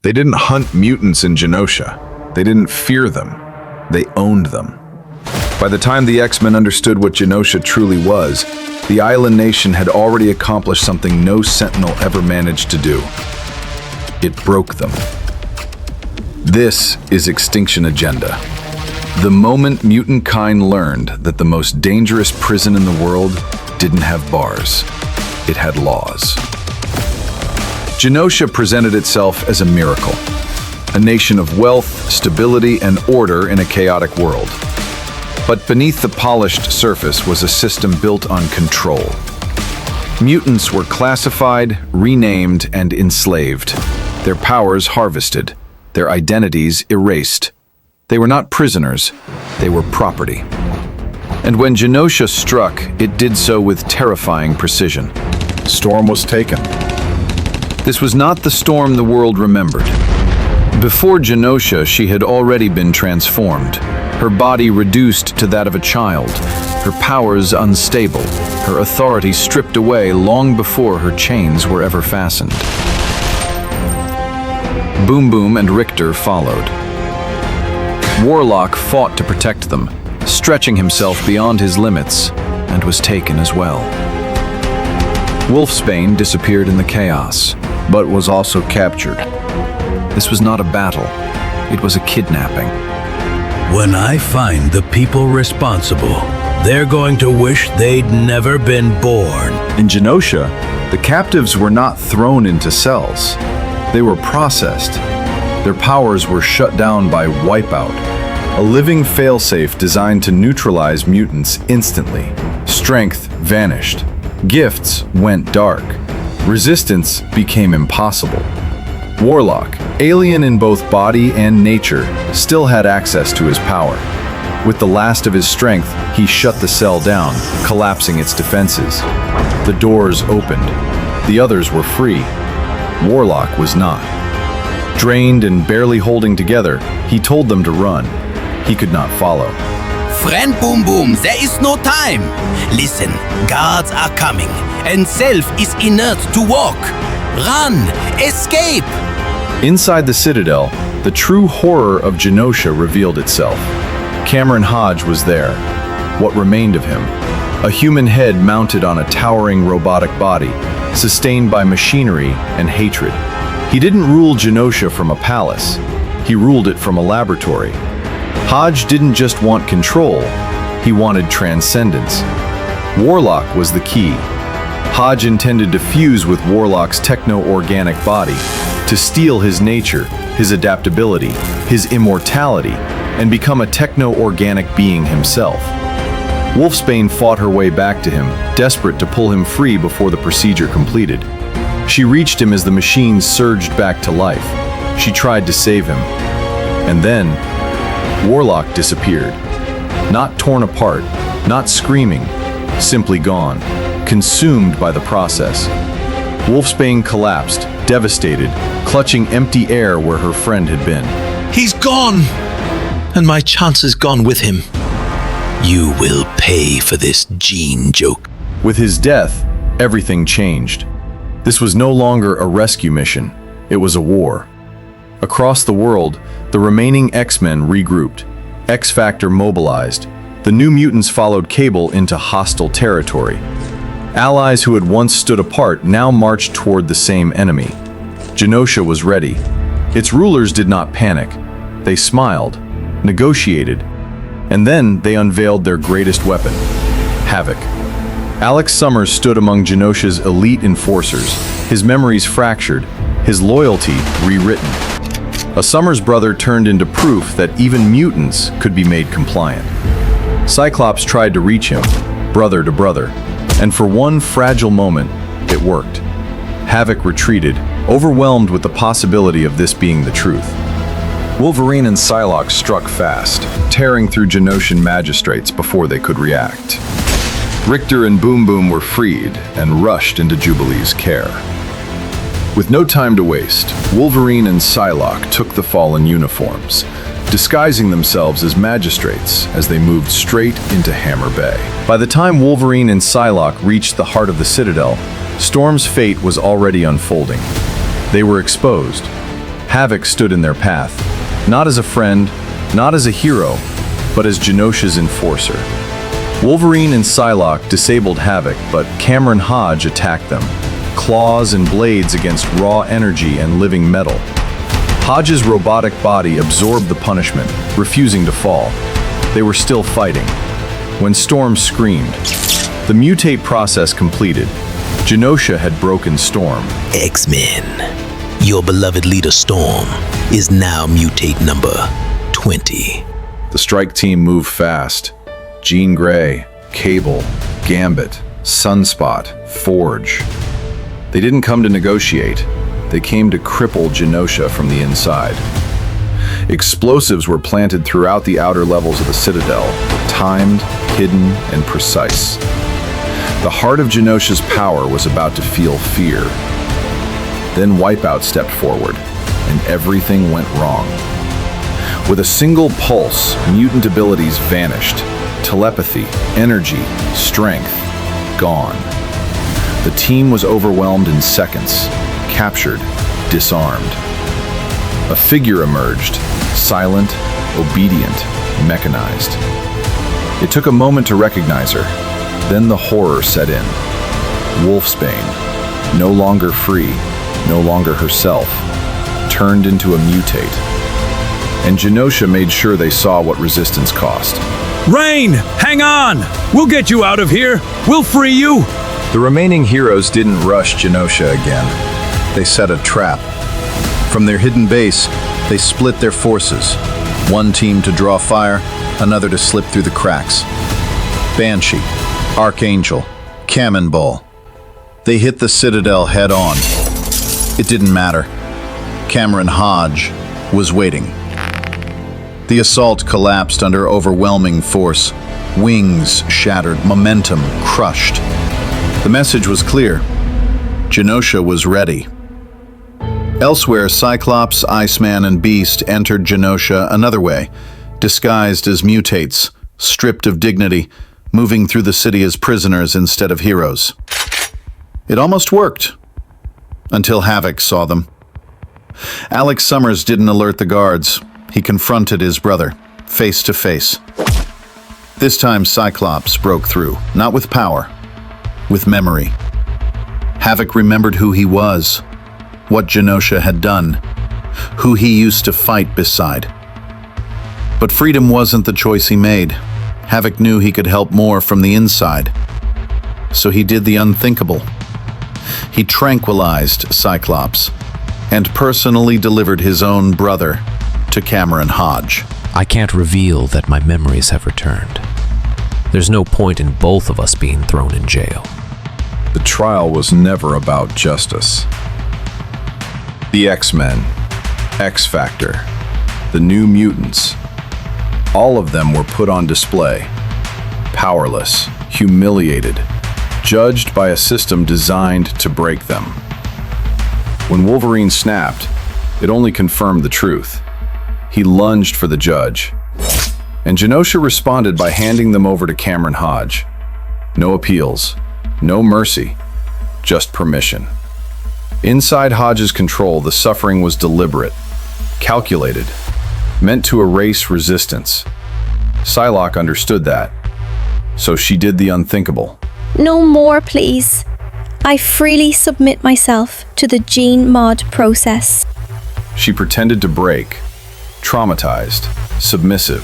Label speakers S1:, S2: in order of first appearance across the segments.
S1: They didn't hunt mutants in Genosha. They didn't fear them. They owned them. By the time the X-Men understood what Genosha truly was, the island nation had already accomplished something no Sentinel ever managed to do. It broke them. This is X-Tinction Agenda. The moment mutant kind learned that the most dangerous prison in the world didn't have bars, it had laws. Genosha presented itself as a miracle, a nation of wealth, stability, and order in a chaotic world. But beneath the polished surface was a system built on control. Mutants were classified, renamed, and enslaved, their powers harvested, their identities erased. They were not prisoners, they were property. And when Genosha struck, it did so with terrifying precision.
S2: Storm was taken.
S1: This was not the storm the world remembered. Before Genosha, she had already been transformed, her body reduced to that of a child, her powers unstable, her authority stripped away long before her chains were ever fastened. Boom Boom and Richter followed. Warlock fought to protect them, stretching himself beyond his limits, and was taken as well. Wolfsbane disappeared in the chaos,
S2: but was also captured.
S1: This was not a battle, it was a kidnapping.
S3: When I find the people responsible, they're going to wish they'd never been born.
S2: In Genosha, the captives were not thrown into cells. They were processed. Their powers were shut down by Wipeout, a living failsafe designed to neutralize mutants instantly. Strength vanished. Gifts went dark. Resistance became impossible. Warlock, alien in both body and nature, still had access to his power. With the last of his strength, he shut the cell down, collapsing its defenses. The doors opened. The others were free. Warlock was not. Drained and barely holding together, he told them to run. He could not follow.
S4: Friend Boom Boom, there is no time. Listen, guards are coming, and Self is inert to walk. Run! Escape!
S2: Inside the Citadel, the true horror of Genosha revealed itself. Cameron Hodge was there. What remained of him? A human head mounted on a towering robotic body, sustained by machinery and hatred. He didn't rule Genosha from a palace. He ruled it from a laboratory. Hodge didn't just want control, he wanted transcendence. Warlock was the key. Hodge intended to fuse with Warlock's techno-organic body, to steal his nature, his adaptability, his immortality, and become a techno-organic being himself. Wolfsbane fought her way back to him, desperate to pull him free before the procedure completed. She reached him as the machine surged back to life. She tried to save him. And then, Warlock disappeared. Not torn apart, not screaming, simply gone, consumed by the process. Wolfsbane collapsed, devastated, clutching empty air where her friend had been.
S5: He's gone, and my chance is gone with him. You will pay for this gene joke.
S2: With his death, everything changed. This was no longer a rescue mission, it was a war. Across the world, the remaining X-Men regrouped, X-Factor mobilized. The New Mutants followed Cable into hostile territory. Allies who had once stood apart now marched toward the same enemy. Genosha was ready. Its rulers did not panic. They smiled, negotiated, and then they unveiled their greatest weapon, Havoc. Alex Summers stood among Genosha's elite enforcers, his memories fractured, his loyalty rewritten. A Summers brother turned into proof that even mutants could be made compliant. Cyclops tried to reach him, brother to brother, and for one fragile moment, it worked. Havoc retreated, overwhelmed with the possibility of this being the truth. Wolverine and Psylocke struck fast, tearing through Genoshan magistrates before they could react. Richter and Boom Boom were freed and rushed into Jubilee's care. With no time to waste, Wolverine and Psylocke took the fallen uniforms, disguising themselves as magistrates as they moved straight into Hammer Bay. By the time Wolverine and Psylocke reached the heart of the Citadel, Storm's fate was already unfolding. They were exposed. Havoc stood in their path, not as a friend, not as a hero, but as Genosha's enforcer. Wolverine and Psylocke disabled Havoc, but Cameron Hodge attacked them, claws and blades against raw energy and living metal. Hodge's robotic body absorbed the punishment, refusing to fall. They were still fighting. When Storm screamed, the mutate process completed. Genosha had broken Storm.
S5: X-Men, your beloved leader Storm is now mutate number 20.
S1: The strike team moved fast. Jean Grey, Cable, Gambit, Sunspot, Forge. They didn't come to negotiate. They came to cripple Genosha from the inside. Explosives were planted throughout the outer levels of the Citadel, timed, hidden, and precise. The heart of Genosha's power was about to feel fear. Then Wipeout stepped forward, and everything went wrong. With a single pulse, mutant abilities vanished. Telepathy, energy, strength, gone. The team was overwhelmed in seconds, captured, disarmed. A figure emerged, silent, obedient, mechanized. It took a moment to recognize her. Then the horror set in. Wolfsbane, no longer free, no longer herself, turned into a mutate. And Genosha made sure they saw what resistance cost.
S6: Rain, hang on! We'll get you out of here! We'll free you!
S2: The remaining heroes didn't rush Genosha again. They set a trap. From their hidden base, they split their forces. One team to draw fire, another to slip through the cracks. Banshee, Archangel, Cannonball. They hit the Citadel head-on. It didn't matter. Cameron Hodge was waiting. The assault collapsed under overwhelming force. Wings shattered, momentum crushed. The message was clear. Genosha was ready. Elsewhere, Cyclops, Iceman, and Beast entered Genosha another way, disguised as mutates, stripped of dignity, moving through the city as prisoners instead of heroes. It almost worked, until Havoc saw them. Alex Summers didn't alert the guards. He confronted his brother, face to face. This time, Cyclops broke through, not with power, with memory. Havoc remembered who he was, what Genosha had done, who he used to fight beside. But freedom wasn't the choice he made. Havoc knew he could help more from the inside. So he did the unthinkable. He tranquilized Cyclops and personally delivered his own brother to Cameron Hodge.
S7: I can't reveal that my memories have returned. There's no point in both of us being thrown in jail.
S1: The trial was never about justice. The X-Men, X-Factor, the New Mutants, all of them were put on display. Powerless, humiliated, judged by a system designed to break them. When Wolverine snapped, it only confirmed the truth. He lunged for the judge, and Genosha responded by handing them over to Cameron Hodge. No appeals, no mercy, just permission. Inside Hodge's control, the suffering was deliberate, calculated, meant to erase resistance. Psylocke understood that, so she did the unthinkable.
S8: No more, please. I freely submit myself to the gene mod process.
S1: She pretended to break, traumatized, submissive,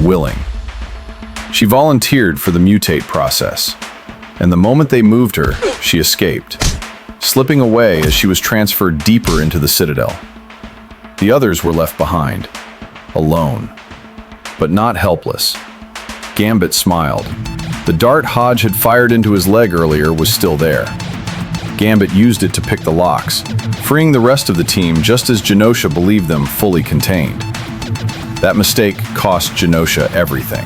S1: willing. She volunteered for the mutate process, and the moment they moved her, she escaped, slipping away as she was transferred deeper into the Citadel. The others were left behind, alone, but not helpless. Gambit smiled. The dart Hodge had fired into his leg earlier was still there. Gambit used it to pick the locks, freeing the rest of the team just as Genosha believed them fully contained. That mistake cost Genosha everything.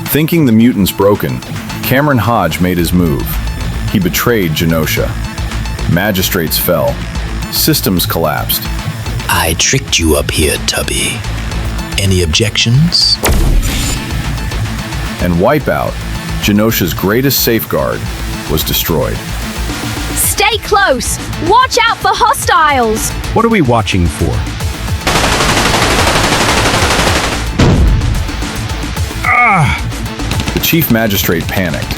S1: Thinking the mutants broken, Cameron Hodge made his move. He betrayed Genosha. Magistrates fell. Systems collapsed.
S5: I tricked you up here, Tubby. Any objections?
S1: And Wipeout, Genosha's greatest safeguard, was destroyed.
S9: Stay close! Watch out for hostiles!
S6: What are we watching for?
S1: The chief magistrate panicked.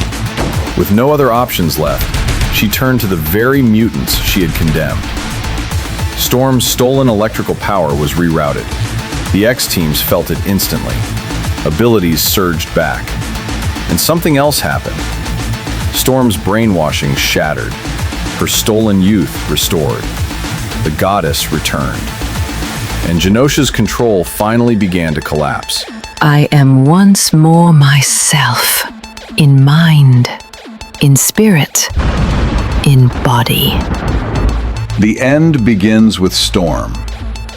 S1: With no other options left, she turned to the very mutants she had condemned. Storm's stolen electrical power was rerouted. The X-teams felt it instantly. Abilities surged back. And something else happened. Storm's brainwashing shattered. Her stolen youth restored. The goddess returned. And Genosha's control finally began to collapse.
S9: I am once more myself, in mind, in spirit, in body.
S1: The end begins with Storm.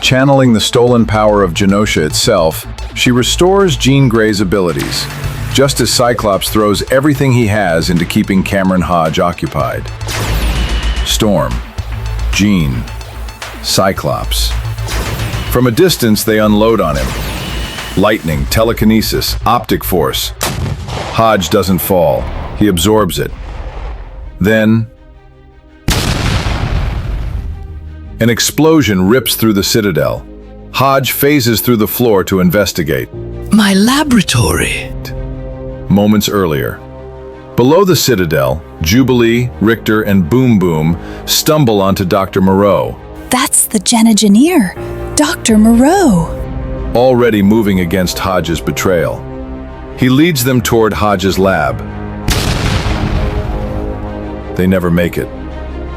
S1: Channeling the stolen power of Genosha itself, she restores Jean Grey's abilities, just as Cyclops throws everything he has into keeping Cameron Hodge occupied. Storm, Jean, Cyclops. From a distance, they unload on him. Lightning, telekinesis, optic force. Hodge doesn't fall. He absorbs it. Then, an explosion rips through the Citadel. Hodge phases through the floor to investigate.
S5: My laboratory.
S1: Moments earlier. Below the Citadel, Jubilee, Richter, and Boom Boom stumble onto Dr. Moreau.
S10: That's the Genogeneer, Dr. Moreau.
S1: Already moving against Hodge's betrayal. He leads them toward Hodge's lab. They never make it.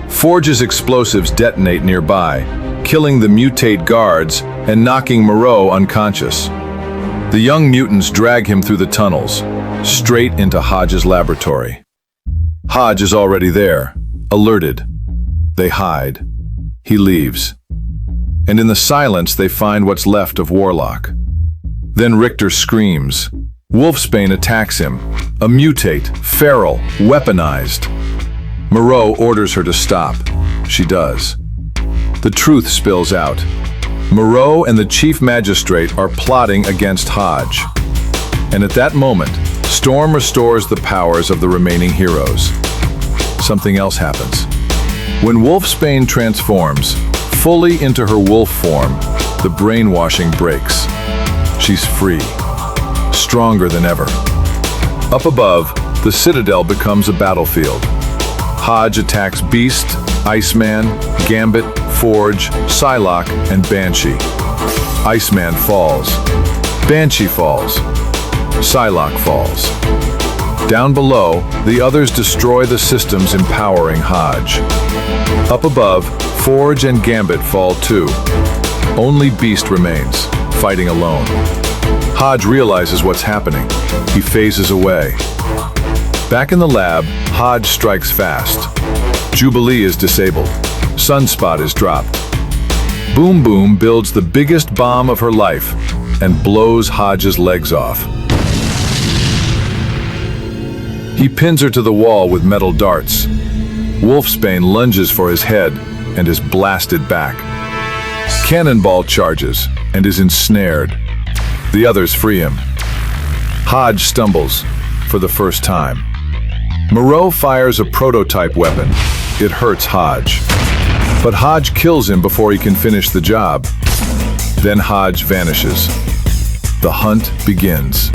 S1: Forge's explosives detonate nearby, killing the mutate guards and knocking Moreau unconscious. The young mutants drag him through the tunnels, straight into Hodge's laboratory. Hodge is already there, alerted. They hide. He leaves. And in the silence, they find what's left of Warlock. Then Richter screams. Wolfsbane attacks him, a mutate, feral, weaponized. Moreau orders her to stop. She does. The truth spills out. Moreau and the chief magistrate are plotting against Hodge. And at that moment, Storm restores the powers of the remaining heroes. Something else happens. When Wolfsbane transforms, fully into her wolf form, the brainwashing breaks. She's free, stronger than ever. Up above, the Citadel becomes a battlefield. Hodge attacks Beast, Iceman, Gambit, Forge, Psylocke, and Banshee. Iceman falls. Banshee falls. Psylocke falls. Down below, the others destroy the systems empowering Hodge. Up above, Forge and Gambit fall too. Only Beast remains, fighting alone. Hodge realizes what's happening. He phases away. Back in the lab, Hodge strikes fast. Jubilee is disabled. Sunspot is dropped. Boom Boom builds the biggest bomb of her life and blows Hodge's legs off. He pins her to the wall with metal darts. Wolfsbane lunges for his head and is blasted back. Cannonball charges and is ensnared. The others free him. Hodge stumbles for the first time. Moreau fires a prototype weapon. It hurts Hodge. But Hodge kills him before he can finish the job. Then Hodge vanishes. The hunt begins.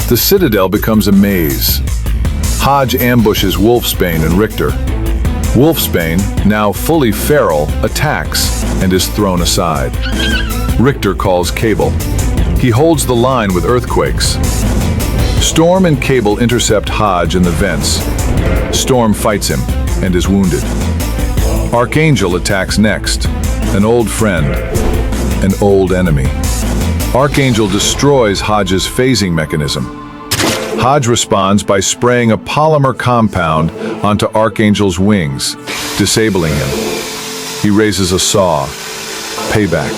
S1: The Citadel becomes a maze. Hodge ambushes Wolfsbane and Richter. Wolfsbane, now fully feral, attacks and is thrown aside. Richter calls Cable. He holds the line with earthquakes. Storm and Cable intercept Hodge in the vents. Storm fights him and is wounded. Archangel attacks next, an old friend, an old enemy. Archangel destroys Hodge's phasing mechanism. Hodge responds by spraying a polymer compound onto Archangel's wings, disabling him. He raises a saw. Payback.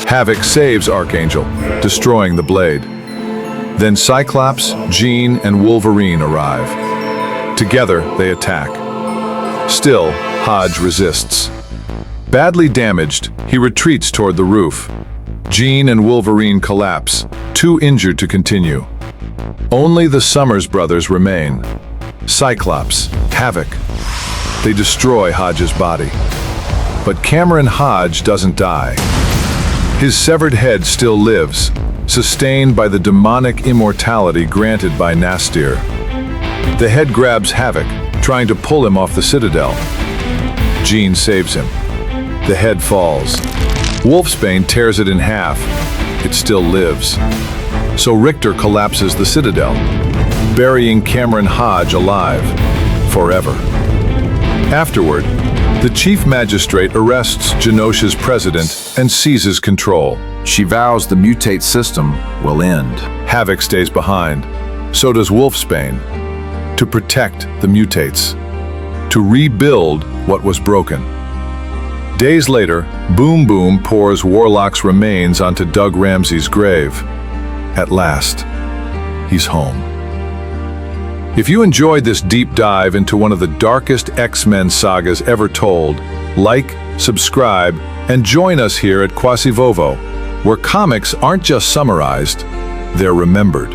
S1: Havoc saves Archangel, destroying the blade. Then Cyclops, Jean, and Wolverine arrive. Together, they attack. Still, Hodge resists. Badly damaged, he retreats toward the roof. Jean and Wolverine collapse, too injured to continue. Only the Summers brothers remain. Cyclops, Havoc. They destroy Hodge's body. But Cameron Hodge doesn't die. His severed head still lives, sustained by the demonic immortality granted by Nastir. The head grabs Havoc, trying to pull him off the Citadel. Jean saves him. The head falls. Wolfsbane tears it in half. It still lives. So Richter collapses the Citadel, burying Cameron Hodge alive, forever. Afterward, the Chief Magistrate arrests Genosha's president and seizes control.
S2: She vows the mutate system will end.
S1: Havoc stays behind. So does Wolfsbane. To protect the mutates. To rebuild what was broken. Days later, Boom Boom pours Warlock's remains onto Doug Ramsey's grave. At last, he's home. If you enjoyed this deep dive into one of the darkest X-Men sagas ever told, like, subscribe, and join us here at Quasivovo, where comics aren't just summarized, they're remembered.